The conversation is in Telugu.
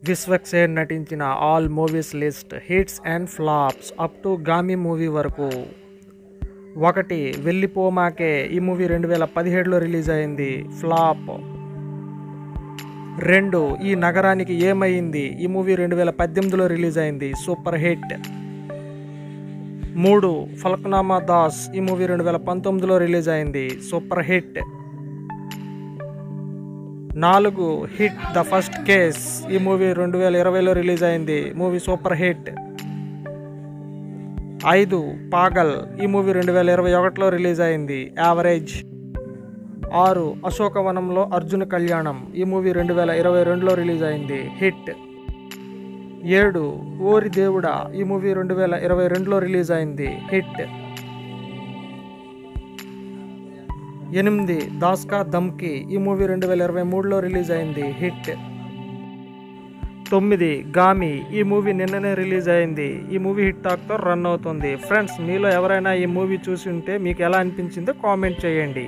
విశ్వక్సేన్ నటించిన all movies list hits and flops up to Gaami movie వరకు. 1. వెళ్ళిపోమాకే. ఈ మూవీ 2017లో రిలీజ్ అయింది, ఫ్లాప్. 2. ఈ నగరానికి ఏమైంది. ఈ మూవీ 2018లో రిలీజ్ అయింది, సూపర్ హిట్. 3. ఫల్క్నామా దాస్. ఈ మూవీ 2019లో రిలీజ్ అయింది, super hit. 4. Hit the first case. ఈ మూవీ 2020లో రిలీజ్ అయింది, మూవీ సూపర్ హిట్. 5. పాగల్. ఈ మూవీ 2021లో రిలీజ్ అయింది, యావరేజ్. 6. అశోకవనంలో అర్జున కళ్యాణం. ఈ మూవీ 2022లో రిలీజ్ అయింది, హిట్. 7. ఓరి దేవుడా. ఈ మూవీ 2022లో రిలీజ్ అయింది, హిట్. 8. దాస్కా ధమ్కి. ఈ మూవీ 2023లో రిలీజ్ అయింది, హిట్. 9. గామి. ఈ మూవీ నిన్ననే రిలీజ్ అయింది. ఈ మూవీ హిట్ టాక్తో రన్ అవుతుంది. ఫ్రెండ్స్, మీలో ఎవరైనా ఈ మూవీ చూసి ఉంటే మీకు ఎలా అనిపించిందో కామెంట్ చేయండి.